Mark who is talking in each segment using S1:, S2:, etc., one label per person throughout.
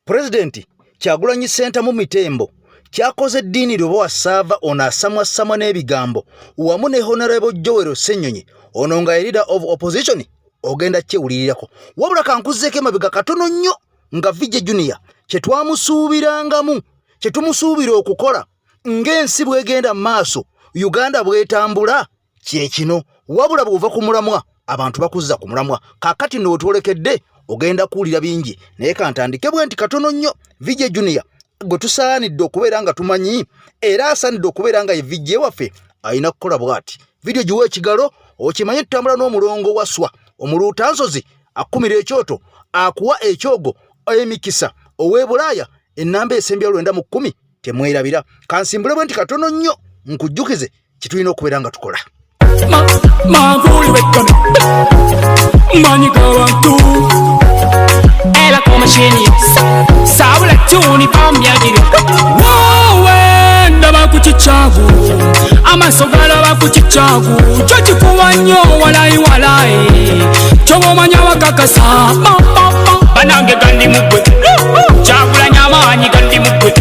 S1: President Kyagulanyi Center mu Mitembo kyakoze ddiini Lubowa Sava ono asamwa n'ebigambo wamu ne Honorable Joel Ssenyonyi ono nga leader of opposition ogenda kyewulirirako wabula kankuzzeko emabega katono nnyo nga Vijay Junior kyetwamusuubirangamu kyetumusuubira okukola ng'ensi bwegenda maaso Uganda bwetambula kyekino wabula bw'ova ku mulamwa abantu bakuzza ku mulamwa kakati nno wetwolekedde ogenda kuwulira bingi naye kantandike bwe nti katono nnyo Vijay Junior gwe tusaanidde okubeera nga tumanyi era asaanidde okubeera nga ye Vijay waffe alina kukola bw'ati vidiyo giwa ekigalo okimanye tutambula n'omulongo waswa omuluutansozi akumira ekyoto akuwa ekyogo emikisa ow'ebulaaya ennamba esembya 910 temwerabira kansimbule bwe nti katono nnyo nkujjukize kitulina okubeera nga tukola
S2: Mavuli wekone Manyika wantu Ela koma sheni Sabula tuni pamyagiri Wowe ndaba kuchichagu Amasogala bakuchichagu Chochi kuwanyo walai Chobo manya wakakasa Banange gandi mugwe Chagula nyamanyi gandi mugwe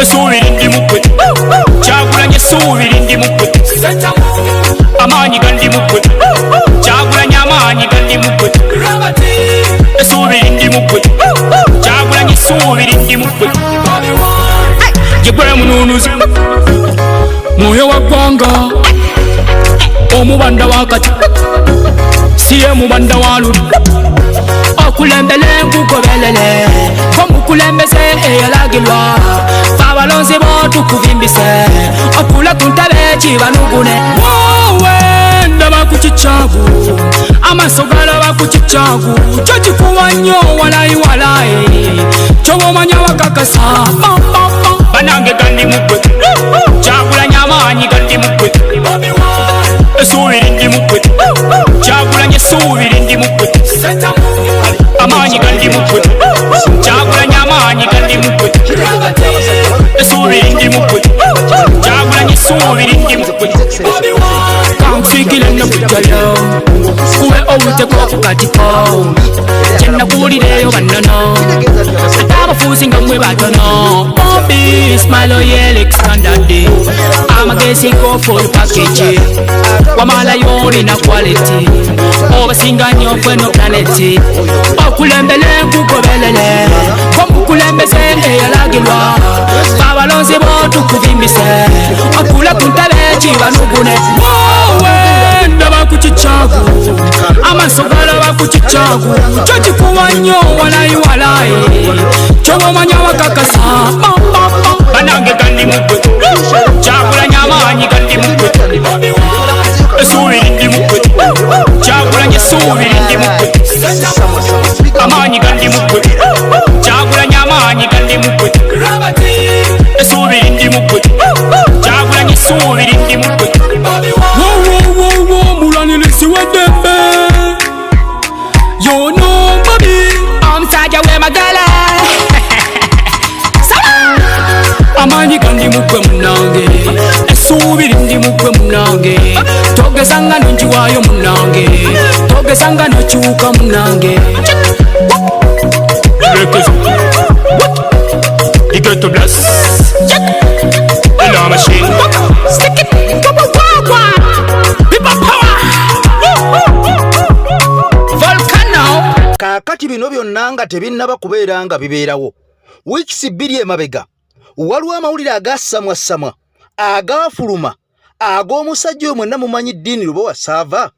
S2: Esuri ndi mugwe Chagula nyesuri ndi mugwe Amanyi gandi mugwe Chagula nyamanyi gandi mugwe Esuri ndi mugwe Chagula nyesuri ndi mugwe Jegwe mununuzi Moyo wa gwanga Omubanda wakati Siye mubanda walu Okulembele nkukobelele Komukulembese eyalagilwa Fabalonzi botu kuvimbise Okula kuntabe chibanugune Wowe ndaba kuchichagu Amasogala bakuchichagu Chochi kuwanyo walai Chobo manya wakakasa Banange gandi mugwe Chagula nyamanyi gandi mugwe Esuri ndi mugwe Chagula nyesuri ndi mugwe Amanyi gandi mugwe Chagula nyamanyi gandi mugwe Esuri ndi mugwe Chagula nyesuri ndi mugwe Kansikile na kujalo Kuwe owute kwa kukatiko Chena kulireyo banano Atabafuzi nga mwe batono Bobby, smile oyele standardi Amagesi go full package Wamala yoni na quality Obasinga nyofwe no planeti Okulembele nkukobelele Komukulembese eyalagilwa Babalonzi botu kuvimbise Okula kuntabe chibanugune Wowe ndaba kuchichagu Amasogala bakuchichagu Chochi kuwanyo walai Chobo manya wakakasa Banange gandi mugwe Chagula nyamanyi gandi mugwe Esuri ndi mugwe Chagula nyesuri ndi mugwe Amanyi gandi mugwe Chagula nyamanyi gandi mugwe Esuri ndi mugwe Chagula nyesuri ndi mugwe Wo mulanilisi wedembe Yo no baby Omusajja we magala Amanyi gandi mugwe munange Esubiri ndi mugwe munange Togesanga nonjiwayo munange Togesanga nokyuka munange You get to bless Ela machine Stick it People power Volcano
S1: Kakati bino byonna nga tebinnaba kubeera nga bibeerawo wiikisi 2 emabega waliwo amawulire agasamwa agafuluma ag'omusajja oyo mwenna mumanyi ddiini Lubowa Sava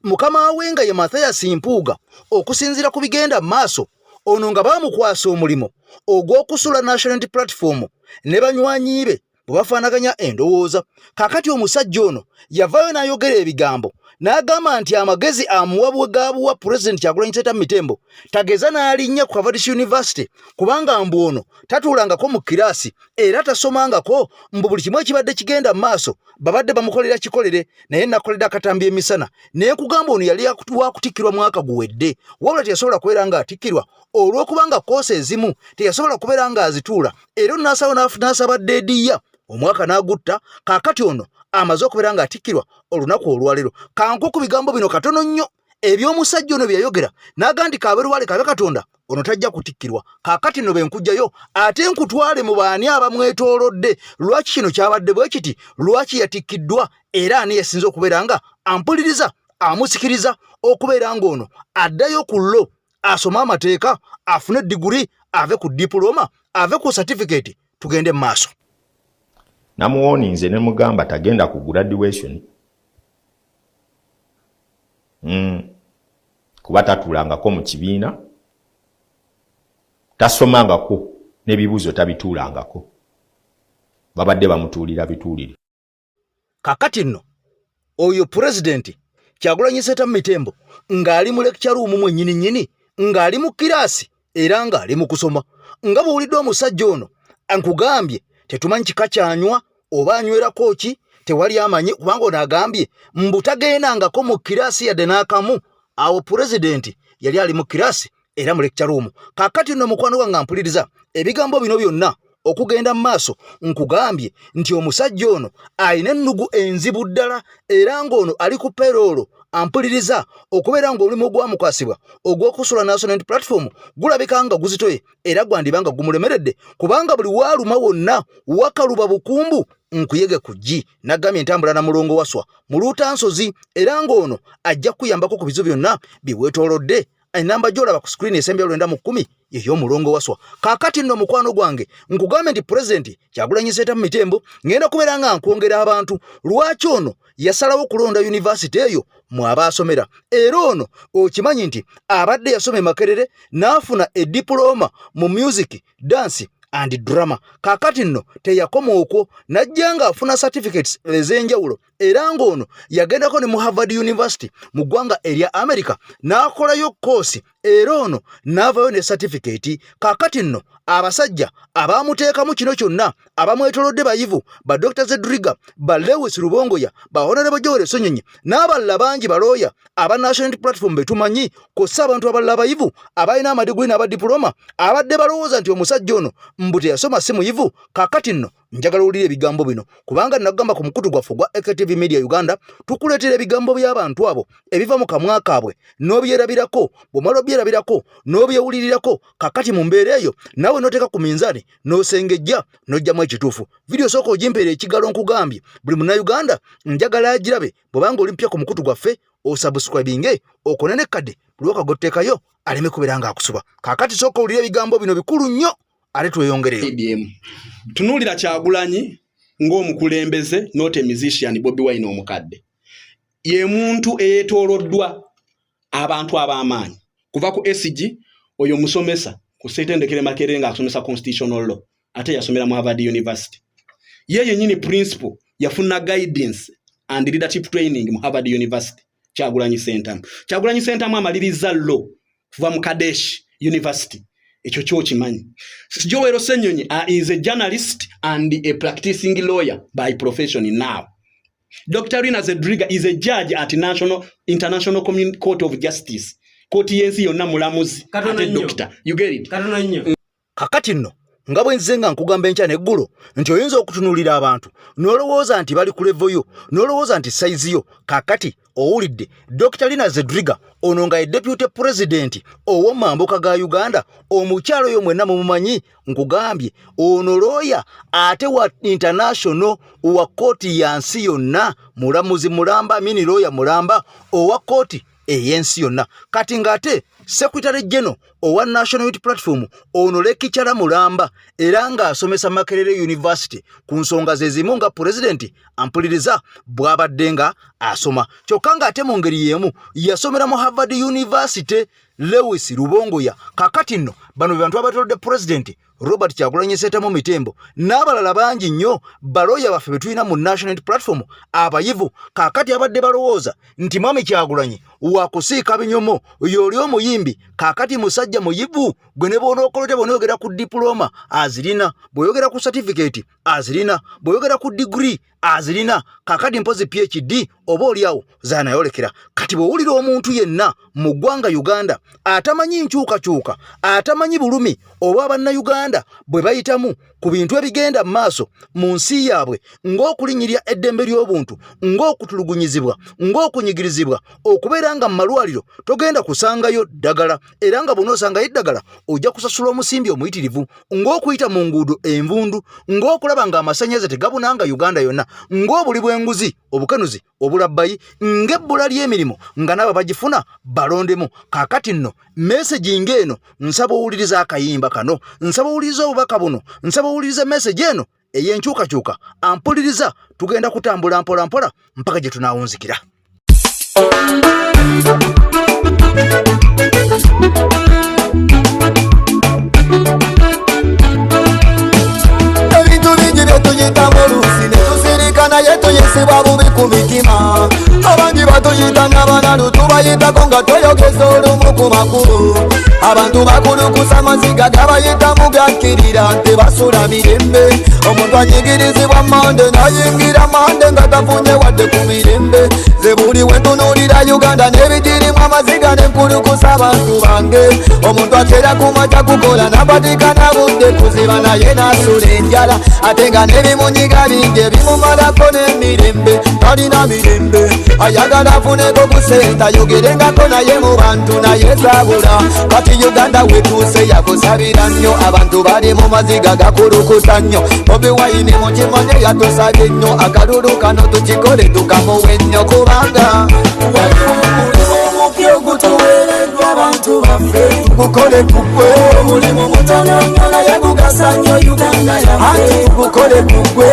S1: mukama we nga ye Mathias Mpuuga okusinziira ku bigenda maaso ono nga baamukwasa omulimo ogw'okusula National Unity Platform ne banywanyi be bwe bafaanaganya endowooza kakati omusajja ono yavaayo n'ayogera ebigambo n'agamba nti amagezi amuwa President Kyagulanyi Center Mitembo tageza n'alinnya ku Harvard University kubanga mbu ono tatuulangako mu kiraasi era tasomangako mbu buli kimu ekibadde kigenda maaso babadde bamukolera kikolere naye nakoledde akatambi emisana naye kugamba ono yali wakutikkirwa mwaka guwedde wabula teyasobola kubeera nga atikkirwa olw'okubanga koosi ezimu teyasobola kubeera nga azituula era n'asaba deediya omwaka n'agutta kakati ono amaze okubeera nga atikkirwa olunaku olwaleero kanko ku bigambo bino katono nnyo ebyomusajja ono byayogera n'agandi kabeerwale kabe Katonda ono tajja kutikkirwa. Kaakati nno bwe nkujjayo ate nkutwale mu baani abamwetoolodde lwaki kino kyabadde bwe kiti, lwaki yatikkiddwa era ani yasinze okubeera nga ampuliriza amusikiriza okubeera ng'ono addayo ku lo asome amateeka afune diguri ave ku diploma ave ku certificate tugende mu maaso.
S3: Namuwoni nze ne mugamba tagenda ku graduation. Kuba tatuulangako mu kibiina, tasomangako n'ebibuuzo tabituulangako. Babadde bamutuulira bituulire.
S1: Kakati nno oyo pulezidenti Kyagulanyi Ssentamu Mitembo ng'ali mu lecture room mwennyini ng'ali mu kiraasi era ng'ali mu kusoma. Nga bw'owulidde omusajja ono ankugambye tetumanyi kika kyanywa oba anywerako ki, tewali amanyi kubanga ono agambye mbu tagendangako mu kiraasi yadde n'akamu. Awo pulezidenti yali ali mu kiraasi era mu lecture room. Kaakati nno mukwano gwange ampuliriza ebigambo bino byonna okugenda mu maaso nkugambye nti omusajja ono alina ennugu enzibu ddala era ng'ono ali ku peroolo. Ampuliriza okubeera ng'omulimu ogwamukwasibwa ogw'okusula National Unity Platform gulabika nga guzitoye era gwandiba nga gumulemeredde kubanga buli waaluma wonna wakaluba bukumbu nkuyege ku G nagambye entambula na mulongo waswa mu Luutansozi era ng'ono ajja kuyambako ku bizo byonna biweetoolodde. Enamba gy'olaba ku screen esembya 910 yeyo mulongo waswa. Kaakati nno mukwano gwange nkugambe nti pulezidenti Kyagulanyi Ssentamu Mitembo ngenda kubeera nga nkwongera abantu lwaki ono yasalawo kulonda yunivasite eyo mwaba asomera era ono okimanyi nti abadde yasoma Makerere n'afuna ediploma mu music, dance and drama. Kaakati nno teyakoma okwo najja nga afuna certificates ez'enjawulo era ng'ono yagendako ne mu Harvard University mu ggwanga erya America n'akolayo koosi era ono n'avayo ne certificate. Kaakati nno abasajja abamuteekamu kino kyonna abamwetolodde bayivu ba Dr. Zedriga, ba Lewis Rubongoya, ba Honorable Joel Sonyonyi n'abalala bangi balooya aba National Unity Platform betumanyi kossa abantu abalala bayivu abalina amadiguli n'abadiploma abadde balowooza nti omusajja ono mbu teyasoma si muyivu. Kaakati nno njagala owulire ebigambo bino kubanga nagamba ku mukutu gwaffe gwa AKTV Media Uganda tukuleetera ebigambo by'abantu abo ebiva mu kamwa kaabwe n'obyerabirako. Bw'omala obyerabirako n'obyewulirirako kakati mu mbeera eyo nawe n'oteeka ku minzaani n'osengejja n'ojjamu ekituufu. Vidiyo sooka ogimpeera ekigalo nkugambye buli munnayuganda njagala agirabe bw'obanga oli mpya ku mukutu gwaffe osubscribinge okone n'ekkadde buli wakagotteekayo aleme kubeera ng'akusuba. Kaakati sooka owulire ebigambo bino bikulu nnyo ate tweyongereyo.
S4: Tunuulira Kyagulanyi ng'omukulembeze not a musician Bobi Wine omukadde. Ye muntu eyeetooloddwa abantu ab'amaanyi kuva ku SG oyo musomesa ku Ssettendekero Makerere ng'asomesa constitutional law ate yasomera mu Harvard University. Ye yennyini principal yafuna guidance and leadership training mu Harvard University. Kyagulanyi Ssentamu. Kyagulanyi Ssentamu amaliriza law kuva mu Kadesh University. Ekyo kyokimanyi. Joel Sonyonyi is a journalist and a practicing lawyer by profession now. Dr. Rina Zedriga is a judge at International Court of Justice. Koti yensi yonna mulamuzi ate doctor. You get it?
S1: Kakati nno nga bwe nze nga nkugamba enkya n'eggulo nti oyinza okutunuulira abantu n'olowooza nti bali ku level yo n'olowooza nti size yo. Kakati owulidde Dr. Rina Zedriga ono nga ye deputy president ow'omambuka ga Uganda omukyalo oyo mwenna mumumanyi. Nkugambye ono lawyer ate wa international wa kooti ya nsi yonna mulamuzi mulamba mini lawyer mulamba owa kooti ey'ensi yonna. Kati ng'ate Secretary General owa National Unity Platform ono Lekicara mulamba era ng'asomesa Makerere University ku nsonga ze zimu nga president ampuliriza bw'abadde nga asoma. Kyokka ng'ate mu ngeri y'emu yasomera mu Harvard University Lewis Rubongoya. Kakati nno bano bantu abatolodde president Robert Kyagulanyi Ssentamu Mitembo n'abalala bangi nnyo baloya baffe betulina mu National Unity Platform abayivu. Kakati abadde balowooza nti mwami Kyagulanyi wakusiika binyomo y'oli omuyimbi. Kakati musajja muyivu gwe ne bw'onookolete bw'onoyogera ku diploma azirina, bw'oyogera ku certificate azirina, bw'oyogera ku degree azirina. Kakati mpozi PhD oba oliawo zaanayolekera. Kati bw'owulira omuntu yenna mu ggwanga Uganda atamanyi nkyukakyuka, atamanyi bulumi oba bannayuganda bwe bayitamu ku bintu ebigenda mu maaso mu nsi yaabwe ng'okulinnyirya eddembe ly'obuntu, ng'okutulugunyizibwa, ng'okunyigirizibwa, okubeera era nga mu malwaliro togenda kusangayo ddagala era nga bw'onoosangayo eddagala ojja kusasula omusimbi omuyitirivu ng'okuyita mu nguudo envundu ng'okulaba ng'amasannyalaze tegabunanga Uganda yonna ng'obuli bw'enguzi obukenuzi obulabbayi ng'ebbula ly'emirimu nga nabo bagifuna balondemu. Kaakati nno meseji ng'eno nsaba owuliriza akayimba kano, nsaba owuliriza obubaka buno, nsaba owuliriza meseji eno ey'enkyukakyuka. Ampuliriza, tugenda kutambula mpola mpola mpaka gye tunaawunzikira.
S5: Ebintu bingi bye tuyitamu oluusi ne tusirika naye tuyisibwa bubi ku mitima. Abangi batuyita ng'abanalu tubayitako nga tweyogeza olumu ku makulu. Abantu bakulukusa amaziga gabayitamu gakkirira nti basula mirembe. Omuntu anyigirizibwa mande nayingira mande nga tafunye wadde ku mirembe. Ze buli we ntunuulira Uganda n'ebigirimu amaziga n'enkulukusa abantu bange. Omuntu atera kumaca kukola n'apatikana budde kuziba naye n'asula enjala. Ate nga n'ebimunyiga bingi ebimumalako n'emirembe. Talina mirembe ayagala afuneko ku senta yogerengako naye mu bantu naye zabula. Kati Uganda wetuuse yakusabira nnyo abantu bali mu maziga gakulukusa nnyo. Bobi Wine mu kimanye yatusabye nnyo akalulu kano tukikole tukamuwe nnyo kubanga waliwo omupya ogutuweereddwa abantu baffe gukole kugwe omulimu mutono nnyo naye gugasa nnyo Uganda yaffe gukole kugwe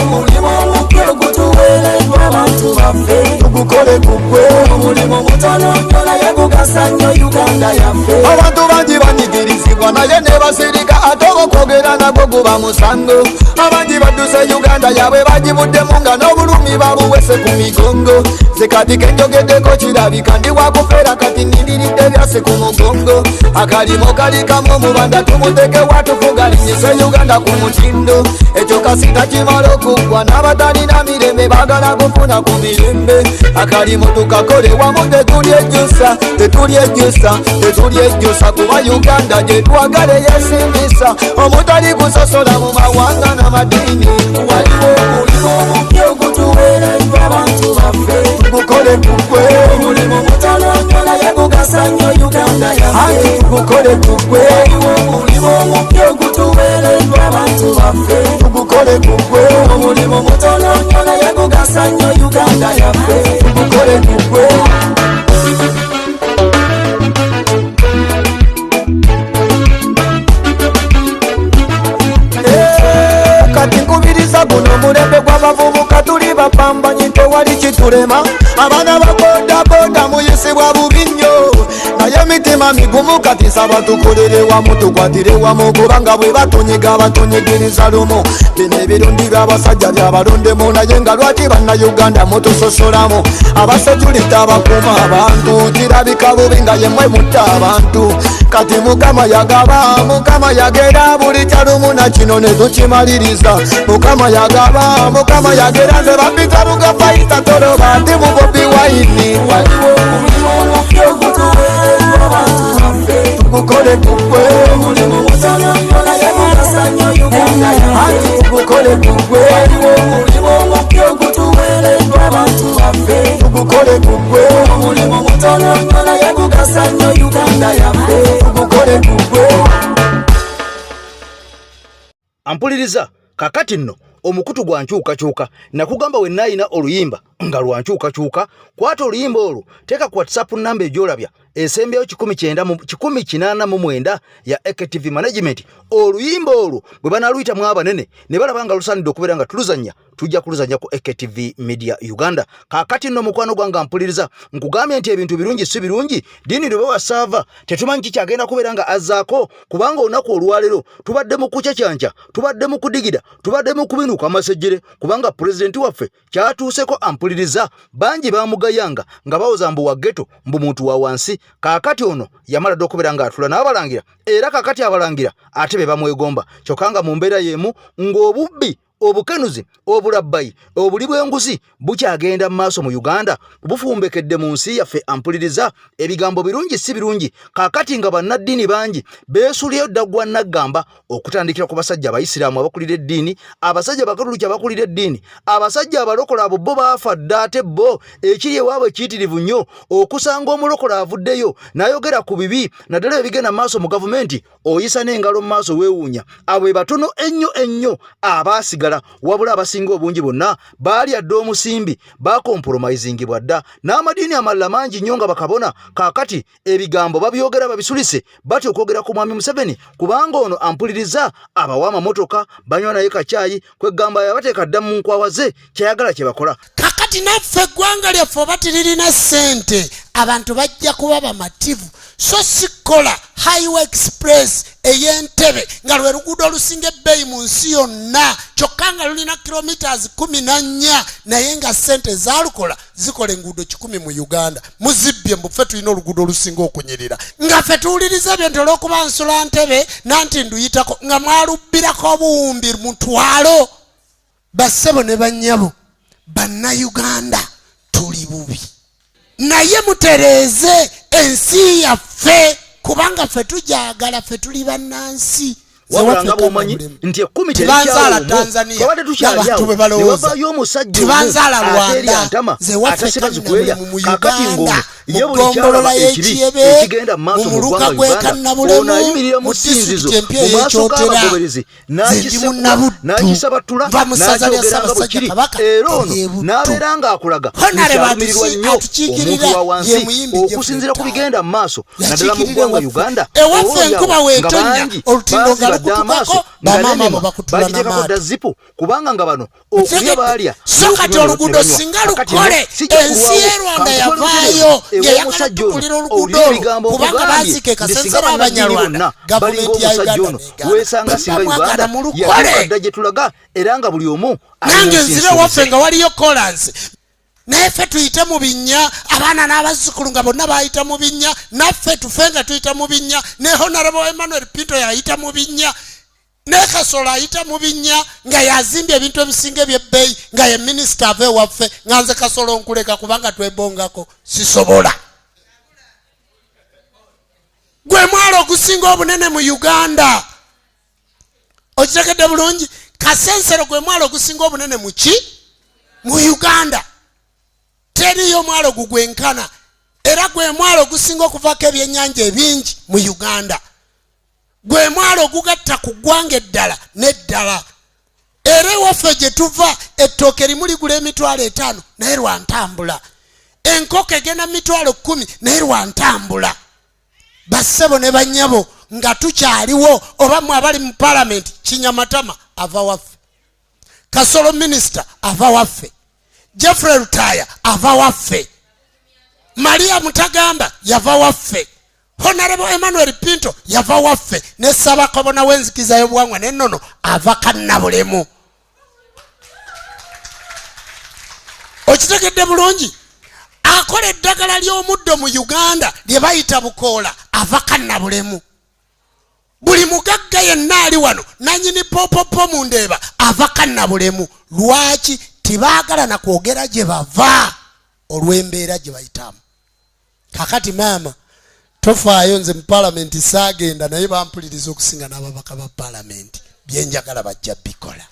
S5: omulimu omupya ogutuweereddwa abantu baffe gukole kugwe omulimu mutono nnyo naye gugasa nnyo Uganda yaffe. Abantu bangi banyigirizibwa naye ne basirika ate okwogera nagwo guba musango. Abangi badduse Uganda yabwe bagibuddemu nga n'obulumi babuwese ku migongo. Zekati kenjogeddeko kirabika ndi wakufeera kati nnidiridde byase ku mugongo. Akalimo kali kamu mu banda tumuteke watufugalinyise Uganda ku mutindo. Ekyo kasita kimala okuggwa n'abatalina mirembe baagala kufuna ku mirembe. Akalimo tukakole wamu tetulyejjusa kuba Uganda gye twagala eyesimbisa omutali kusosola mu mawanga n'amadini. Waliwo omulimu omupya ogutuweereddwa abantu baffe gukole kugwe omulimu mutono nnyo naye gugasa nnyo Uganda yaffe gukole kugwe. Waliwo omulimu omupya ogutuweereddwa abantu baffe gukole kugwe omulimu mutono nnyo naye gugasa nnyo Uganda yaffe gukole kugwe. Kati nkubiriza guno mulembe gw'abavubuka tuli bapambanyi tewali kitulema. Abaana ba bodaboda muyisibwa bubi nnyo naye mitima migumu kati nsaba tukolere wamu tukwatire wamu kubanga bwe batunyiga batunyigiriza lumu. Bino ebirundi by'abasajja byabalondemu naye nga lwaki bannayuganda mutusosolamu. Abasejulita abakuuma abantu kirabika bubi nga yemmwe mutta abantu. Kati Mukama yagaba Mukama yagera buli kyalumu na kino ne tukimaliriza. Mukama yagaba Mukama yagera nze bapita lugafayita toloba ati mu Bobi Wine. Waliwo omulimu omupya ogutuweereddwa abantu baffe gukole kugwe omulimu mutono nnyo naye gugasa nnyo Uganda yaffe gukole kugwe. Waliwo omulimu omupya ogutuweereddwa abantu baffe gukole kugwe omulimu mutono nnyo naye gugasa nnyo Uganda yaffe gukole kugwe.
S1: Ampuliriza, kakati nno omukutu gwa nkyukakyuka nakugamba we nayina oluyimba nga lwa nkyukakyuka. Kwata oluyimba olwo teeka ku WhatsApp namba egyolabya esembyeyo 189 ya AKTV Management. Oluyimba olwo bwe banaluyita mu abanene ne balaba nga lusanidde okubeera nga tuluzannya tujja kuluzannya ku AKTV Media Uganda. Kakati nno mukwano gwange ampuliriza nkugambye nti ebintu birungi si birungi dini lwe basaava tetumanyi kikyagenda kubeera nga azzaako kubanga olunaku olwaleero tubadde mu kucacyanca tubadde mu kudigida tubadde mu kubinuka amasejjere kubanga pulezidenti waffe kyatuuseko ampuliriza bangi bamugayanga nga bawoza mbu wa ghetto mbu muntu wa wansi. Kakati ono yamala dde okubeera nga atula n'abalangira era kakati abalangira ate be bamwegomba kyokka nga mu mbeera y'emu ng'obubbi obukenuzi obulabbayi obuli bw'enguzi bukyagenda mu maaso mu Uganda bufumbekedde mu nsi yaffe ampuliriza ebigambo birungi si birungi kaakati nga bannaddiini bangi beesuulyeyo ddagwa naggamba okutandikira ku basajja abayisiraamu abakulira eddiini abasajja bakatoliki abakulira eddiini abasajja abalokola abo bo baafa dda ate bo ekiri ewaabwe kiyitirivu nnyo okusanga omulokola avuddeyo n'ayogera ku bibi naddala ebigenda maaso mu gavumenti oyisa n'engalo mu maaso weewuunya abo be batono ennyo abaasigala wabula abasinga obungi bonna baalya dda omusimbi bakompromizingibwa dda n'amadiini amalala mangi nnyo nga bakabona kaakati ebigambo babyogera babisulise batyo okwogera ku mwami Museveni kubanga ono ampuliriza abawa amamotoka banywa naye kacaayi kwegamba yabateeka dda mu nkwawa ze kyayagala kye bakola
S6: kakati naffe eggwanga lyaffe oba tiririna ssente abantu bajja kuba bamativu so sikola highway express ey'Entebbe nga lwe luguudo olusinga ebbeeyi mu nsi yonna kyokka nga lulina kilometers 14 naye nga ssente zalukola zikola enguudo 100 mu Uganda muzibbye mbufe tulina oluguudo olusinga okunyirira nga ffe tuwuliriza ebintu olw'okuba nsula Ntebbe nanti nduyitako nga mwalubbirako obuwumbi mutwalo bassebo ne bannyabo bannayuganda tuli bubi naye mutereeze ensi yaffe kubanga ffe tujagala ffe tuli bannansi
S1: wabanga bwomanyi nti 10
S6: tebanzaala Tanzania
S1: babadde tukyalyawo ne wavaayo omusajja
S6: tebanzaala Rwanda
S1: atasibazikwera kakati ngono ye buli
S6: mugombolola y'ekiyebe
S1: ekigenda mu maaso mu
S6: muluka
S1: ggwanga
S6: gw'ekannabulemu
S1: ono ayimirira mu ssinzizo mu maaso g'abagoberezi n'agisaba ttula n'akyogera bukiri era ono n'abeera ng'akulaga nkyalumiririrwa nnyo omuntu wa wansi okusinziira ku bigenda mu maaso naddala mu ggwanga Uganda
S6: ewaffe enkuba weetonya olutindo nga lukutukako bamaama bo bakutula
S1: n'amaati zipu kubanga nga bano okulya baalya
S6: so kati oluguudo singa lukole ensi y'e Rwanda yavaayo ng'eyagala tukulira oluguudo kubanga baazika ekasensera abanyarwanda gavumenti ya Uganda
S1: weesanga singa Uganda yadda gye tulaga era nga buli omu
S6: nange nzire waffe nga waliyo kolansi naye ffe tuyite mu binnya abaana n'abazzukulu nga bonna baayita mu binnya naffe tufe nga tuyita mu binnya ne Honorable Emmanuel Pinto yayita mu binnya ne Kasolo ayita mu binnya nga yazimbye ebintu ebisinga ebyebbeeyi nga ye minisita ave waffe nga nze Kasolo nkuleka kubanga twebongako sisobola gwe mwalo ogusinga obunene mu Uganda okitegedde bulungi Kasensero gwe mwalo ogusinga obunene mu ki mu Uganda teriyo mwalo gugwenkana era gwe mwalo gusinga okuvako ebyennyanja ebingi mu Uganda gwe mwalo gugatta ku ggwanga eddala n'eddala era ewaffe gye tuva ettooke limu ligula emitwalo 5 naye lwa ntambula enkoko egenda mitwalo 10 naye lwa ntambula bassebo ne bannyabo nga tukyaliwo oba mwe abali mu palamenti Kinyamatama ava waffe Kasolo minisita ava waffe Jeffrey Rutaya ava waffe Maria Mutagamba yava waffe Honorable Emmanuel Pinto yava waffe ne Sabakabona w'enzikiza y'obuwangwa n'ennono ava kannabulemu okitegedde bulungi akola eddagala ly'omuddo mu Uganda lye bayita Bukoola ava kannabulemu buli mugagga yenna ali wano nanyini popopo mu Ndeeba ava kannabulemu lwaki tibaagala na kwogera gye bava olw'embeera gye bayitamu kakati maama tofaayo nze mu palamenti saagenda naye bampuliriza okusinga n'ababaka ba palamenti byenjagala bajja bikola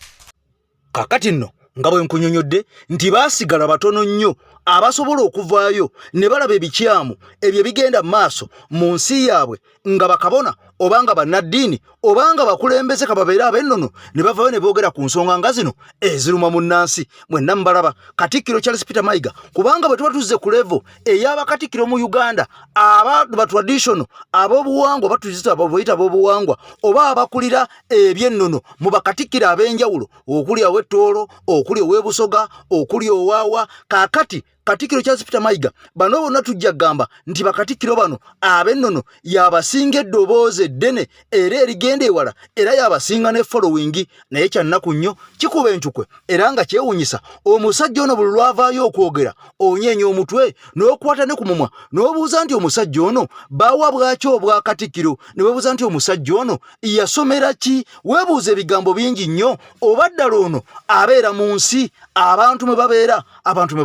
S1: kakati nno nga bwe nkunyonyodde nti baasigala batono nnyo abasobola okuvaayo ne balaba ebikyamu ebyo bigenda mu maaso mu nsi yaabwe nga bakabona obanga bannaddiini obanga bakulembeze kababeere ab'ennono ne bavaayo ne boogera ku nsonga nga zino eziruma mu nnansi mwenna mubalaba Katikkiro Charles Peter Mayiga kubanga bwe tuba tuzze ku levo ey'abakatikkiro mu Uganda ba traditional ab'obuwangwa batuyita ab'obuwangwa oba abakulira eby'ennono mu bakatikkiro ab'enjawulo okuli ow'Ettoolo okuli ow'e Busoga okuli owaawa kakati Katikkiro Charles Peter Mayiga bano bonna tujja gamba nti bakatikkiro bano abennono yabasinga eddoboozi eddene era erigenda ewala era yabasinga ne following naye kyannaku nnyo kikuba entukwe era nga kyewunyisa omusajja ono buli lwavaayo okwogera onyeenya omutwe n'okwata ne ku mumwa n'obuuza nti omusajja ono bawa bwaki obwa Katikkiro ne weebuuza nti omusajja ono yasomera ki weebuuza ebigambo bingi nnyo oba ddala ono abeera mu nsi abantu mwe babeera abantu mwe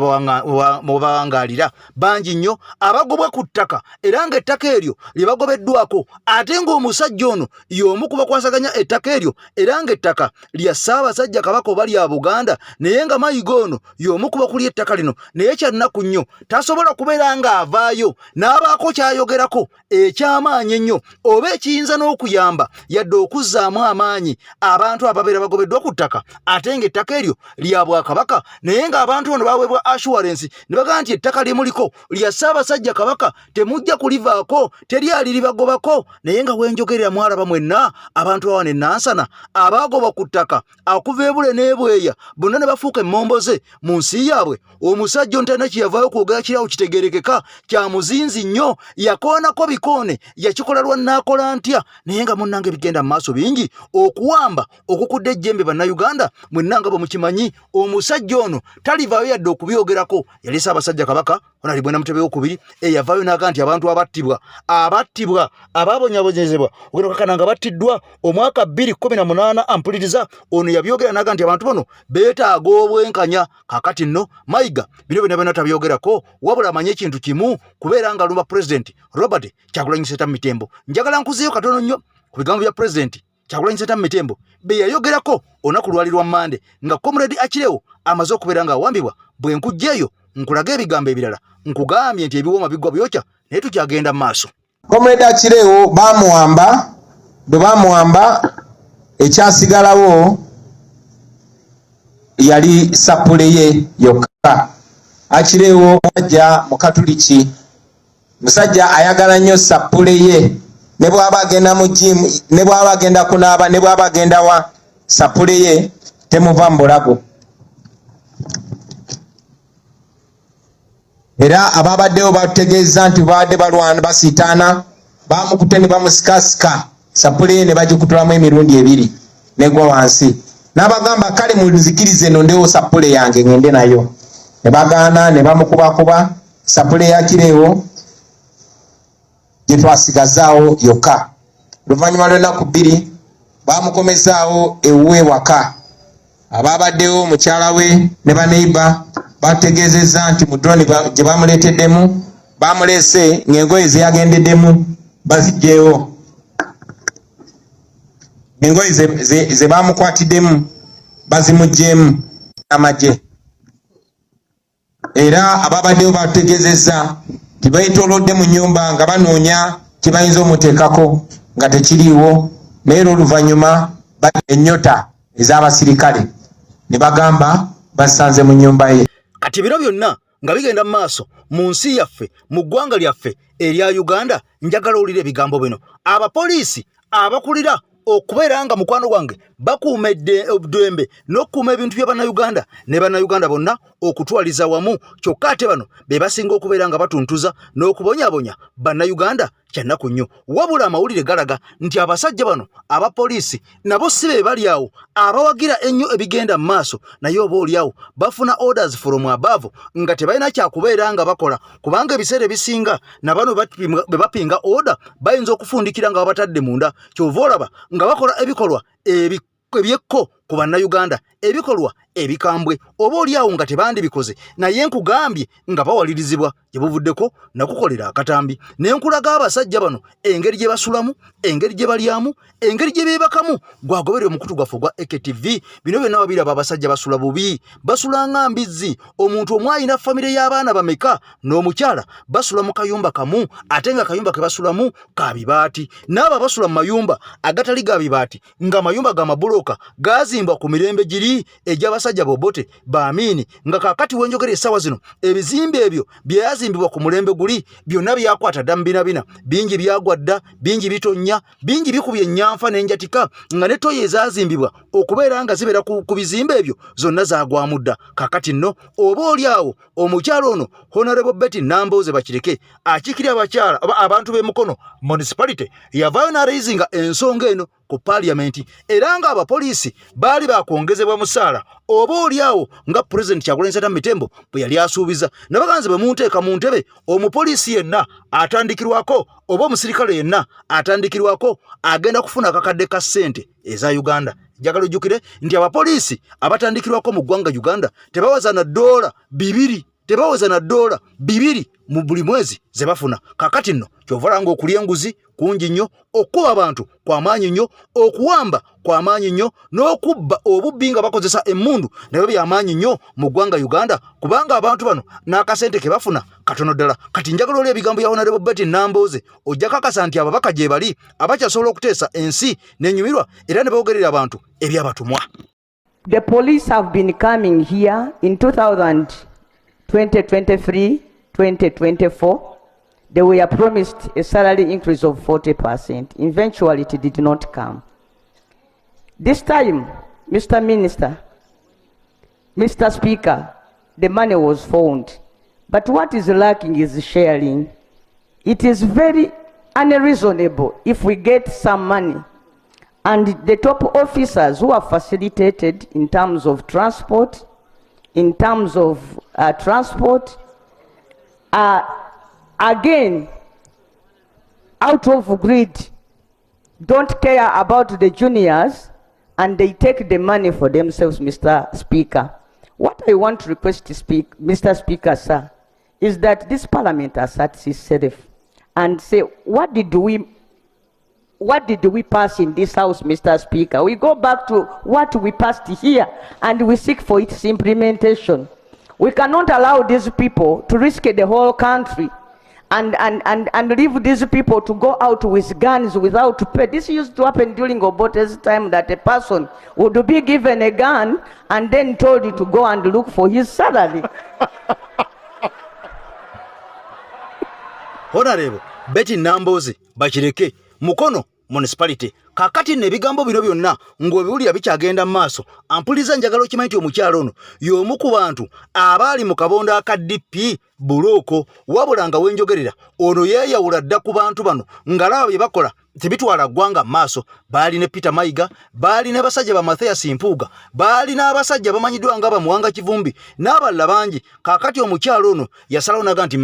S1: bawangaalira bangi nnyo abagobwa ku ttaka era ng'ettaka eryo lye bagobeddwako ate ng'omusajja ono y'omu ku bakwasaganya ettaka eryo era ng'ettaka lya Ssaabasajja Kabaka oba lya Buganda naye nga Mayiga ono y'omu ku bakuli ettaka lino naye kyannaku nnyo tasobola kubeera ng'avaayo n'abaako kyayogerako eky'amaanyi ennyo oba ekiyinza n'okuyamba yadde okuzzaamu amaanyi abantu ababeera bagobeddwa ku ttaka ate ng'ettaka eryo lya Bwakabaka naye ng'abantu bano baweebwa assurance ne bagamba nti ettaka limuliko lya Ssaabasajja Kabaka temujja kulivaako teryali libagobako naye nga wenjogerera mwalaba mwenna abantu awane Nansana abaagoba ku ttaka akuva ebule n'ebweya bonna ne bafuuka emmomboze mu nsi yaabwe omusajja ontana kyeyavaayo kwogera kirawo kitegerekeka kya muzinzi nnyo yakoonako bikoone yakikola lwannaakola ntya naye nga munnange bigenda mu maaso bingi okuwamba okukudde ejjembe bannayuganda mwenna nga bwe mukimanyi omusajja ono talivaayo yadde okubyogerako yali Ssaabasajja Kabaka onali bwena Mutebe wokubiri eyavaayo n'aga nti abantu abattibwa abaabonyabonyezebwa ogenda kakana nga battiddwa omwaka 2018 ampuliriza ono yabyogera n'aga nti abantu bano beetaaga obwenkanya kakati nno Mayiga bino byonna tabyogerako wabula amanye ekintu kimu kubeera nga alumba President Robert Kyagulanyi Ssentamu Mitembo njagala nkuzeeyo katono nnyo ku bigambo bya President Kyagulanyi Ssentamu Mitembo be yayogerako olunaku lwali lwa Mande nga Comrade Akirewo amaze okubeera nga awambibwa bwe nkujjeeyo nkulaga ebigambo ebirala nkugambye nti ebiwooma biggwa byokya naye tukyagenda mu maaso.
S7: Comrade Akirewo bwe bamuwamba ekyasigalawo yali sapule ye yokka. Akirewo mwajja mu Katuliki musajja ayagala nnyo sapule ye ne bw'aba agenda mu gym ne bw'aba agenda kunaaba ne bw'aba agenda wa sapule ye temuva mu bulago. Era ababaddewo bategeeza nti baadde balwana basiitaana bamukutte ne bamusikasika sapule ye ne bagikutulamu emirundi ebiri negwa wansi n'abagamba kale munzikirize no ndewo sapule yange ngende nayo ne bagaana ne bamukubakuba sapule ya Akirewo gye twasigazaawo yokka. Oluvannyuma lw'ennaku 2 bamukomezaawo ewuwe waka. Ababaddewo mukyala we ne baneiba bategeezezza nti mu drone gye bamuleeteddemu bamuleese ng'engoye ze yagendeddemu baziggyeewo. Engoye ze bamukwatiddemu bazimuggyeemu amagye. Era ababaddewo bategeezezza nti bayitoolodde mu nnyumba nga banoonya kye bayinza omuteekako nga tekiriiwo naye oluvannyuma ennyota ez'abasirikale ne bagamba basanze mu nnyumba ye.
S1: Kati bino byonna nga bigenda mu maaso mu nsi yaffe mu ggwanga lyaffe erya Uganda njagala owulira ebigambo bino abapoliisi abakulira okubeera nga mukwano gwange bakuuma eddembe n'okukuuma ebintu bya bannayuganda ne bannayuganda bonna okutwaliza wamu kyokka ate bano be basinga okubeera nga batuntuza n'okubonyabonya bannayuganda kyannaku nnyo wabula amawulire galaga nti abasajja bano abapoliisi nabo si be bali awo abawagira ennyo ebigenda mu maaso naye oba oli awo bafuna orders from above nga tebalina kyakubeera nga bakola kubanga ebiseera ebisinga na bano be bapinga order bayinza okufundikira nga babatadde munda kyova olaba nga bakola ebikolwa ebyekko ku bannayuganda ebikolwa ebikambwe oba oli awo nga tebandibikoze naye nkugambye nga bawalirizibwa gye buvuddeko nakukolera akatambi ne nkulaga abasajja bano engeri gye basulamu engeri gye balyamu engeri gye beebakamu gwagoberera omukutu gwaffe gwa EKTV bino byonna babiraba abasajja basula bubi basulanga mbizzi omuntu omwe alina famire y'abaana bameka n'omukyala basula mu kayumba kamu ate nga kayumba ke basulamu ka bibaati n'abo basula mu mayumba agatali ga bibaati nga mayumba ga mabuloka gazi byazimbwa ku mirembe giri egy'abasajja bobote baamini nga kakati wenjogera essaawa zino ebizimbe ebyo byazimbibwa ku mulembe guli byonna byakwata dda mu binabina bingi byagwa dda bingi bitonnya bingi bikubye ennyamfa n'enjatika nga ne toyi ezazimbibwa okubeera nga zibeera ku bizimbe ebyo zonna zaagwamu dda kakati nno oba oli awo omukyalo ono Honorable Betty Nambooze Bakireke akiikirira abakyala abantu b'Emukono municipality yavaayo n'arayizinga ensonga eno ku parliament era nga abapoliisi baali bakwongezebwa musaala oba oli awo nga President Kyagulanyi Ssentamu Mitembo bwe yali asuubiza nabaganze bwe munteeka mu ntebe omupoliisi yenna atandikirwako oba omusirikale yenna atandikirwako agenda kufuna akakadde ka ssente eza Uganda. Njagala ojjukire nti abapoliisi abatandikirwako mu ggwanga Uganda tebaweza na $2 mu buli mwezi ze bafuna. Kakati nno kyovala nga okulya enguzi kungi nnyo, okuwa abantu kw'amaanyi nnyo, okuwamba kw'amaanyi nnyo, n'okubba obubbi nga bakozesa emmundu nabyo by'amaanyi nnyo mu ggwanga Uganda kubanga abantu bano n'akasente ke bafuna katono ddala. Kati njagala oli ebigambo ya Honorable Betty Nambooze ojja kakasa nti ababaka gye bali abakyasobola okuteesa ensi n'enyumirwa era ne boogerera abantu ebyabatumwa.
S8: The police have been coming here in 2023-2024. They were promised a salary increase of 40%. Eventually, it did not come. This time, Mr. Minister, Mr. Speaker, the money was found. But what is lacking is sharing. It is very unreasonable if we get some money and the top officers who are facilitated in terms of transport, again, out of greed, don't care about the juniors, and they take the money for themselves, Mr. Speaker. What I want to request to Mr. Speaker, sir, is that this parliament asserts itself and say, what did we pass in this house, Mr. Speaker? We go back to what we passed here, and we seek for its implementation. We cannot allow these people to risk the whole country and leave these people to go out with guns without pay. This used to happen during Obote's time, that a person would be given a gun and then told to go and look for his salary.
S1: Honorable Betty Nambooze Bakireke, Mukono municipality. Kakati n'ebigambo bino byonna ng'obiwulira bikyagenda mu maaso. Ampuliza njagala okimanyi nti omukyalo ono y'omu ku bantu abaali mu kabondo aka DP Bulooko, wabula nga wenjogerera ono yeeyawula dda ku bantu bano ng'alaba bye bakola tebitwala ggwanga maaso. Baali ne Peter Mayiga, baali ne basajja ba Mathias Mpuuga, baali n'abasajja bamanyiddwa nga Bamuwanga Kivumbi n'abalala bangi. Kaakati omukyalo ono yasalawo naga nti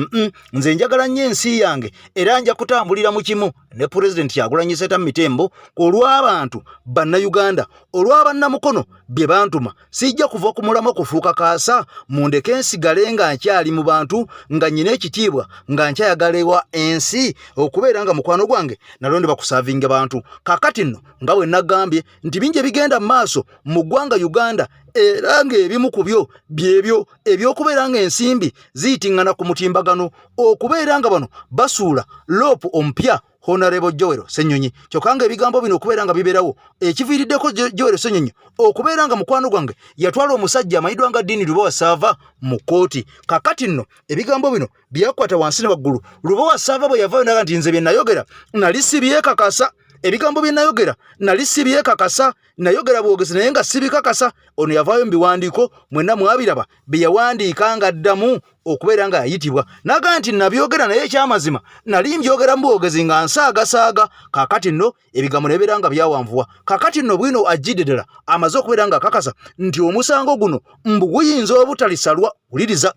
S1: nze njagala nnyo ensi yange era nja kutambulira mu kimu ne President Kyagulanyi Ssentamu Mitembo olw'abantu bannayuganda, olw'abannamukono bye bantuma. Sijja kuva ku mulamu okufuuka kaasa, mundeke ensigale nga nkyali mu bantu, nga nyina ekitiibwa, nga nkyayagala ewa ensi okubeera nga mukwano gwange nalonde bakusaavinga bantu. Kakati nno nga bwe nagambye nti bingi bigenda mu maaso mu ggwanga Uganda era ng'ebimu ku byo byebyo ebyokubeera nga ensimbi ziyitiŋŋana ku mutimbagano, okubeera nga bano basuula loopu omupya Honorable Joel Ssenyonyi. Kyokka nga ebigambo bino okubeera nga bibeerawo ekiviiriddeko Joel Ssenyonyi okubeera nga mukwano gwange yatwala omusajja amanyiddwa nga Dini Lubowa Saava mu kkooti. Kakati nno ebigambo bino byakwata wansi ne waggulu. Lubowa Saava bwe yavaayo naga nti nze bye nayogera nali sibyekakasa. Ebigambo bye nayogera nali sibyekakasa, nayogera bwogezi naye nga sibikakasa. Ono yavaayo mu biwandiiko mwenna mwabiraba bye yawandiika nga addamu okubeera nga yayitibwa. Naga nti nabyogera naye ekyamazima nali mbyogera mu bwogezi nga nsaagasaaga. Kakati nno ebigambo nebeera nga byawanvuwa. Kakati nno bwino ajjidde ddala amaze okubeera nga akakasa nti omusango guno mbu guyinza obutalisalwa. Wuliriza,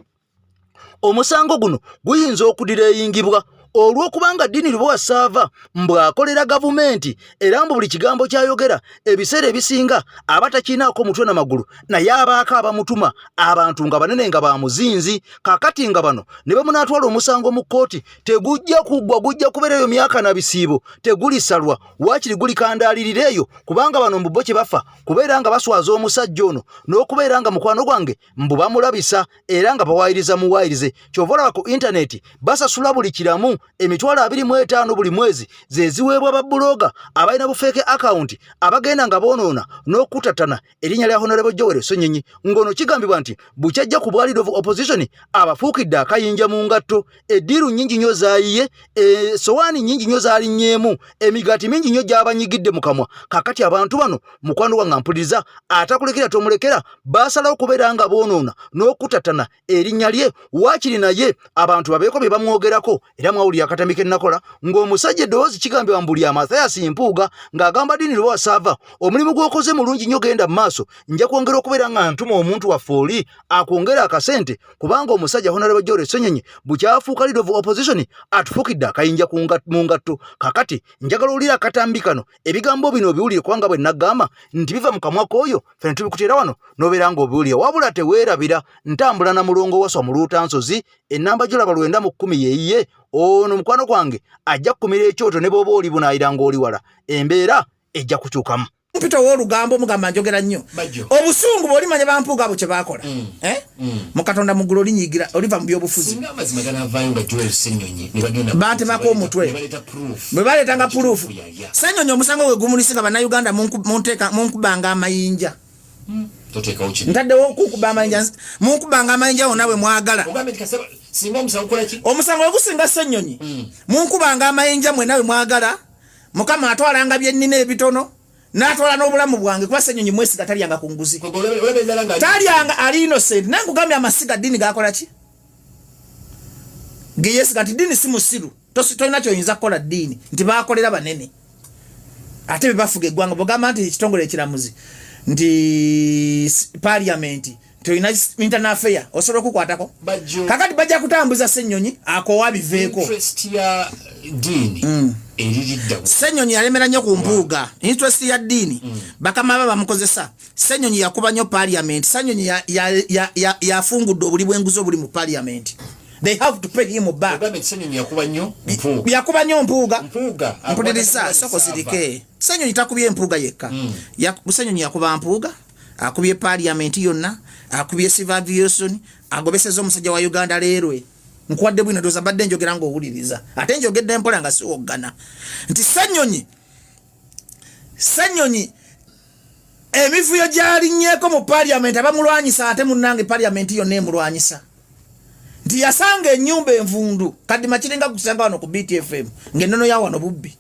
S1: omusango guno guyinza okudireyingibwa olw'okubanga Dini Lubowa Saava mbw'akolera gavumenti era mbu buli kigambo kyayogera ebiseera ebisinga abatakinaako mutwe na magulu, naye abaako abamutuma abantu nga banene nga bamuzinzi. Kakati nga bano ne bamunaatwala omusango mu kkooti tegujja kuggwa, gujja kubeera eyo myaka na bisiibo, tegulisalwa, waakiri gulikandaalirira eyo kubanga bano mbu bo kye bafa kubeera nga baswaza omusajja ono n'okubeera nga mukwano gwange mbu bamulabisa era nga bawaayiriza muwaayirize. Kyova olaba ku intaneti basasula buli kiramu emitwalo 25 buli mwezi zeziweebwa babbuloga abalina bufeeke account abagenda nga boonoona n'okutatana erinnya lya Honorable Joel Ssenyonyi ng'ono kigambibwa nti bukyajja ku bwaliro of opposition abafuukidde akayinja mu ngatto eddiiru nnyingi nnyo zaayiye sowaani nnyingi nnyo zaalinyeemu emigaati mingi nnyo gy'abanyigidde mu kamwa kakati abantu bano mukwano wange mpuliriza atakulekera tomulekera baasalawo kubeera nga boonoona n'okutatana erinnya lye waakiri naye abantu babeeko bye bamwogerako era mwawulira akatambi ke nakola ng'omusajja eddoboozi kigambibwa mbuli Mathias Mpuuga ng'agamba Diini Lwasaava omulimu gw'okoze mulungi nnyo genda mu maaso nja kwongera okubeera nga ntuma omuntu waffe oli akwongera akasente kubanga omusajja Honorable Joel Ssenyonyi bukyafuuka leader of opposition atufuukidde akayinja mu ngatto kakati njagala olira akatambi kano ebigambo bino obiwulire kubanga bwe nagamba nti biva mu kamwa k'oyo fene tubikuteera wano n'obeera nga obiwulire wabula teweerabira ntambula na mulongo waswa mu Luutansozi ennamba gyolaba 910 yeeyiye ono mukwano gwange ajja kukumira ekyoto ne bw'oba oli bunaayira ng'oli wala embeera ejja kukyukamu
S9: mpito w'olugambo mugamba njogera nnyo obusungu bw'olimanya bampuuga abo kye baakola mu Katonda mu ggulu olinyiigira oliva mu by'obufuzi bantemako omutwe bwe baleetanga puruufu Ssenyonyi omusango gwe gumulisi nga bannayuganda munkubanga amayinja ntaddewo okukuba amayinja munkubanga amayinja wonna bwe mwagala omusango gwe gusinga Ssenyonyi munkubanga amayinja mwenna bwe mwagala Mukama atwalanga byennina ebitono n'atwala n'obulamu bwange kuba Ssenyonyi mwesiga talyanga ku nguzi talyanga ali innocent nankugambye amasiga Diini gakola ki geyesiga nti Diini si musiru tolina kyoyinza kukola Diini nti baakolera banene ate be bafuga eggwanga bwogamba nti ekitongole ekiramuzi nti parliament toyina internal affair osobola okukwatako kakati bajja kutambuza Ssenyonyi akowa biveeko Ssenyonyi yalemera nnyo ku mpuuga interest ya Diini bakama bamukozesa Ssenyonyi yakuba nnyo parliament Ssenyonyi yafungudde obuli bw'enguzi obuli mu parliament they have to pay him back yakuba nnyo mpuuga mpuliriza soko zirike Ssenyonyi takubye empuuga yekka Ssenyonyi yakuba mpuuga akubye parliament yonna akubye civil aviation agobeseza omusajja wa Uganda leerwe nkwadde bwino doza badde njogera ng'owuliriza ate njogedde mpola nga siwoggana nti Ssenyonyi emivuyo gy'alinnyeko mu parliament abamulwanyisa ate munnange parliament yonna emulwanyisa nti yasanga ennyumba envundu kadima kiringa kusanga wano ku BTFM ng'ennono ya wano bubbi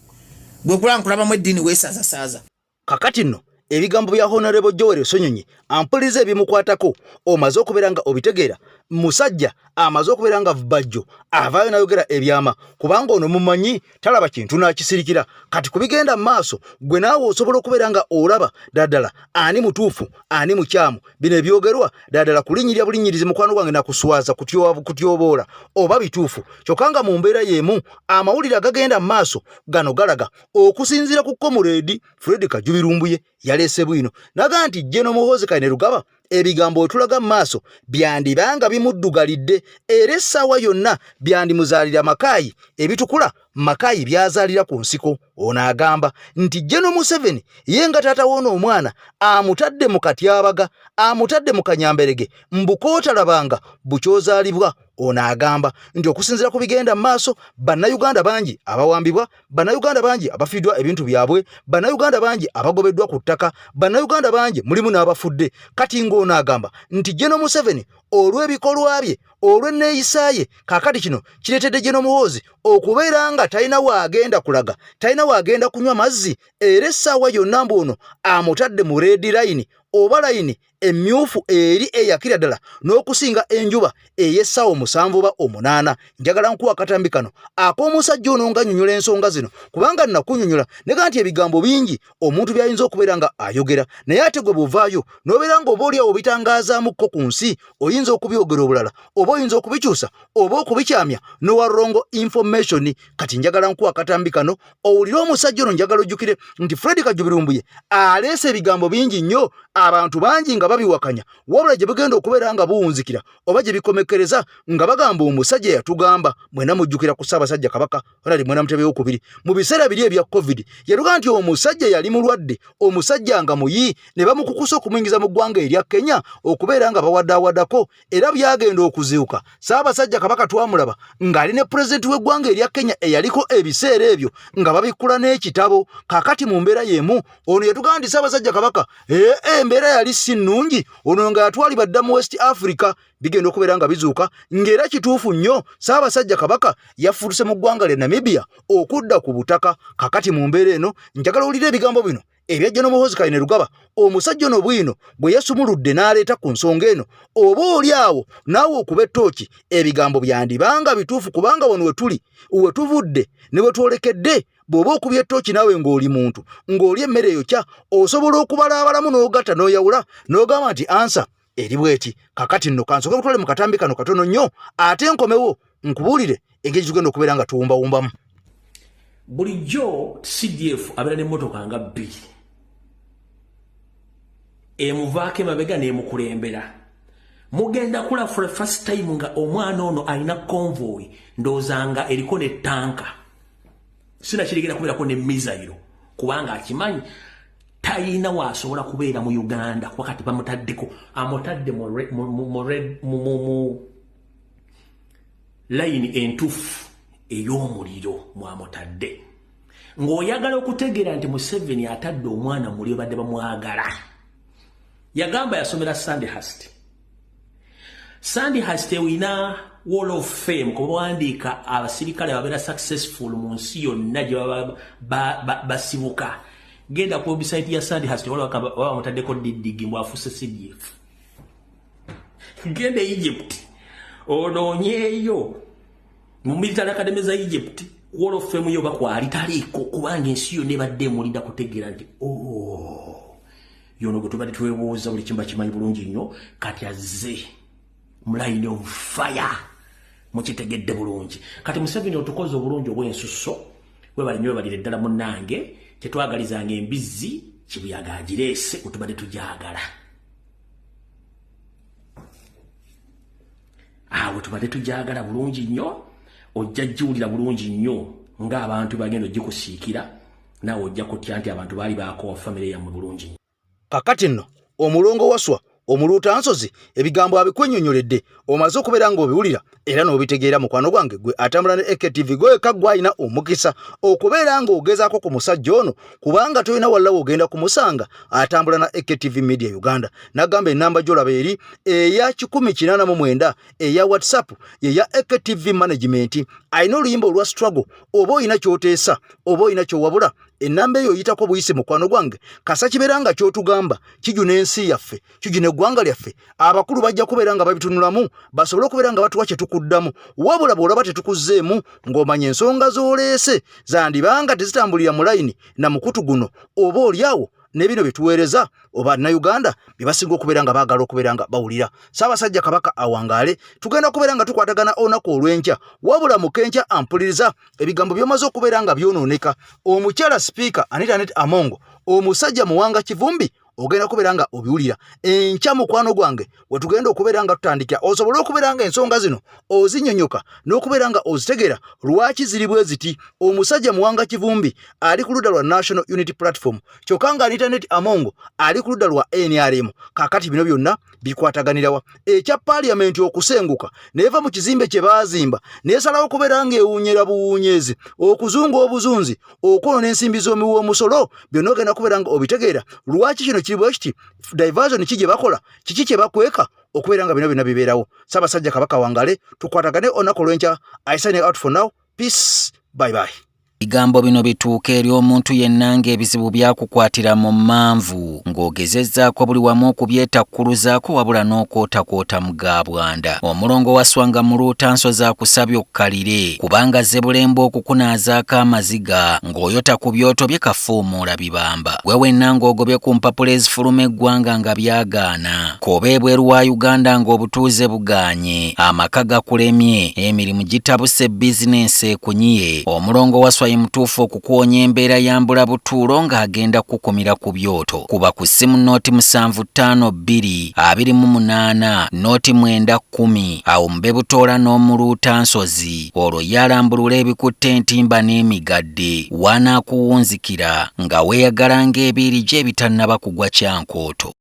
S9: gwe kulankulabamu eddiini weesazasaaza
S1: kakati nno ebigambo bya Honorable Joel Ssenyonyi ampuliriza ebimukwatako omaze okubeera nga obitegeera musajja amaze okubeera nga bajjo avaayo nayogera ebyama kubanga ono mumanyi talaba kintu n'akisirikira kati kubigenda mu maaso gwe naawe osobola okubeera nga olaba ddala ani mutuufu ani mukyamu bino ebyogerwa ddala kulinyirira bulinyirizi mukwano gwange nakuswaza kutyoboola oba bituufu kyokka nga mu mbeera y'emu amawulire agagenda mu maaso gano galaga okusinziira ku Comrade Fred Kajubirumbuye yaleese bwino naga nti General Muhoozi Kainerugaba ebigambo otulaga mu maaso byandibanga bimuddugalidde era essaawa yonna byandimuzaalira makaayi ebitukula makaayi byazaalira ku nsiko ono agamba nti General Museveni ye nga taata woona omwana amutadde mu katyabaga amutadde mu kanyamberege mbukootalabanga bukyozaalibwa ono agamba nti okusinziira ku bigenda mu maaso bannayuganda bangi abawambibwa bannayuganda bangi abafiddwa ebintu byabwe bannayuganda bangi abagobeddwa ku ttaka bannayuganda bangi mulimu n'abafudde kati ng'ono agamba nti General Museveni olw'ebikolwa bye olw'enneeyisa ye kaakati kino kireetedde General Muhoozi okubeera nga talina waagenda kulaga talina waagenda kunywa mazzi era essaawa yonna mbu ono amutadde mu red line oba layini emmyufu eri eyakira ddala n'okusinga enjuba ey'essaawa 7 oba 8 njagala nkuwa akatambi kano ak'omusajja ono nga nnyonnyola ensonga zino kubanga nakunnyonnyola nega nti ebigambo bingi omuntu by'ayinza okubeera nga ayogera naye ate gwe buvaayo n'obeera nga oba oliawo bitangazaamukko ku nsi oyinza okubyogera obulala oba oyinza okubikyusa oba okubikyamya n'owa wrong information kati njagala nkuwa akatambi kano owulire omusajja ono njagala ojjukire nti Fred Kajubirumbuye aleese ebigambo bingi nnyo abantu bangi nga babiwakanya wabula gye bugenda okubeera nga buwunzikira oba gye bikomekereza nga bagamba omusajja yatugamba mwena mujjukira ku Ssaabasajja Kabaka olali mwena Mutebi w'okubiri mu biseera biri ebya COVID yaluga nti omusajja yali mulwadde omusajja nga muyi ne bamukukusa okumwingiza mu ggwanga erya Kenya okubeera nga bawadaawadako era byagenda kyeyuka Ssaabasajja Kabaka twamulaba ng'ali ne pulezidenti w'eggwanga erya Kenya eyaliko ebiseera ebyo nga babikkula n'ekitabo kakati mu mbeera y'emu ono yatugamba nti Ssaabasajja Kabaka embeera yali si nnungi ono nga yatwalibwa dda mu West Africa bigenda okubeera nga bizuuka ng'era kituufu nnyo Ssaabasajja Kabaka yafuuse mu ggwanga lya Namibia okudda ku butaka kakati mu mbeera eno njagala owulire ebigambo bino ebyajja n'Omuhoozi Kainerugaba omusajja ono bwino bwe yasumuludde n'aleeta ku nsonga eno oba oli awo naawe okuba ettooki ebigambo byandibanga bituufu kubanga wano we tuvudde ne we twolekedde bw'oba okubya ettooki naawe ng'oli muntu ng'oli emmere eyo kya osobola okubala abalamu n'ogatta n'oyawula n'ogamba nti ansa eri bweti kakati nno kansoke mutwale mu katambi kano katono nnyo ate nkomewo nkubuulire engeri tugenda okubeera nga tuwumbawumbamu.
S10: Bulijjo CDF abeera n'emmotoka nga bbiri emuvaako emabega n'emukulembera mugenda kula for the first time nga omwana ono alina convoy ndoozanga eriko n'ettanka sinakirigera kubeerako ne mizayiro kubanga akimanyi tayina waasobola kubeera mu Uganda wakati bamutaddeko amutadde mu layini entuufu ey'omuliro mwamutadde ng'oyagala okutegeera nti Museveni atadde omwana muli badde bamwagala yagamba yasomera Sandhurst ewina Wall of Fame kuba wandiika abasirikale babeera successful mu nsi yonna gye baba basibuka genda ku website ya Sandhurst wala bamutaddeko Didigi mwafuuse CDF genda Egypt onoonyeeyo mu military academy za Egypt Wall of Fame yo bakwali taliiko kubanga ensi yonna ebadde emulida kutegeera nti yono gwe tubadde twebuuza buli kimba kimanyi bulungi nnyo kati azze mulayini of fire mukitegedde bulungi kati Museveni otukoze obulungi obw'ensusso webali nnyo webalire ddala munnange kyetwagalizanga embizzi kibuyaga agireese otubadde tugyagala awo tubadde tugyagala bulungi nnyo ojja jiwulira bulungi nnyo ng'abantu bagenda ogikusiikira naawe ojja kutya nti abantu baali baakowa famire yammwe bulungi nnyo.
S1: Kakati nno omulongo waswa omuluuta nsozi ebigambo abikwennyonnyoledde omaze okubeera ng'obiwulira era n'obitegeera mukwano gwange gwe atambula ne AKTV gweka gwalina omukisa okubeera ng'ogezaako ku musajja ono kubanga tolina walla w'ogenda kumusanga atambula na AKTV Media Uganda n'agamba ennamba gy'olaba eri eya 189 eya WhatsApp eya AKTV Management alina oluyimba olwa struggle oba olina ky'oteesa oba olina ky'owabula ennamba eyo oyitako buyisi mukwano gwange kasa kibeera nga ky'otugamba kijuna ensi yaffe kijuna eggwanga lyaffe abakulu bajja kubeera nga babitunulamu basobole okubeera nga batuwa kye tukuddamu wabula bw'olaba tetukuzzeemu ng'omanya ensonga z'oleese zandibanga tezitambulira mu layini na mukutu guno oba oliawo ne bino bye tuweereza oba Uganda bye basinga okubeera nga baagala okubeera nga bawulira. Ssaabasajja Kabaka awangaale tugenda kubeera nga tukwatagana olunaku olw'enkya wabula mu kenkya ampuliriza ebigambo by'omaze okubeera nga byonooneka omukyala sipiika Anita Amongo omusajja Muwanga Kivumbi ogenda kubeera nga obiwulira enkya mukwano gwange we tugenda okubeera nga tutandikira osobola okubeera nga ensonga zino ozinnyonnyoka n'okubeera nga ozitegeera lwaki ziri bwe ziti omusajja Muwanga Kivumbi ali ku ludda lwa National Unity Platform kyokka nga Anita Amongo ali ku ludda lwa NRM kakati bino byonna bikwataganirawa ekya paaliyamenti okusenguka neeva mu kizimbe kye baazimba neesalawo okubeera nga ewuunyera buwuunyeezi okuzunga obuzunzi okoona ensimbi z'omuwoomusolo byonna ogenda kubeera nga obitegeera lwaki kino kiri bwe kiti diversion kije bakola kiki kye bakweka okubeera nga bino byonna bibeerawo. Ssaabasajja Kabaka wangale tukwatagane olunaku olw'enkya. I sign out for now. Peace. Bye bye.
S11: Bigambo bino bituuka eri omuntu yenna ng'ebizibu byakukwatira mu manvu ng'ogezezzaako buli wamu okubyetakkuluzaako wabula n'okootakoota mu gaabwanda. Omulongo waswanga mu luutansozi akusabye okkalire kubanga Zebulembe okukunaazaako amaziga ng'oyota ku byoto bye kafuumuula bibamba. Gwe wenna ng'ogobye ku mpapula ezifuluma eggwanga nga byagaana. Koba ebweru wa Uganda ng'obutuuze bugaanye. Amaka gakulemye, emirimu gitabuse bizinensi ekunyiye. Omulongo waswa mutuufu okukuwonya embeera yambula butuulo ng'agenda kukumira ku byoto. Kuba ku ssimu nooti 7522 28 nooti 910 awo mube butoola n'omuluuta nsozi olwo yalambulula ebikutte entimba n'emigadde wanaakuwunzikira nga weeyagala ng'ebiiri gye bitannaba kugwa kyankooto.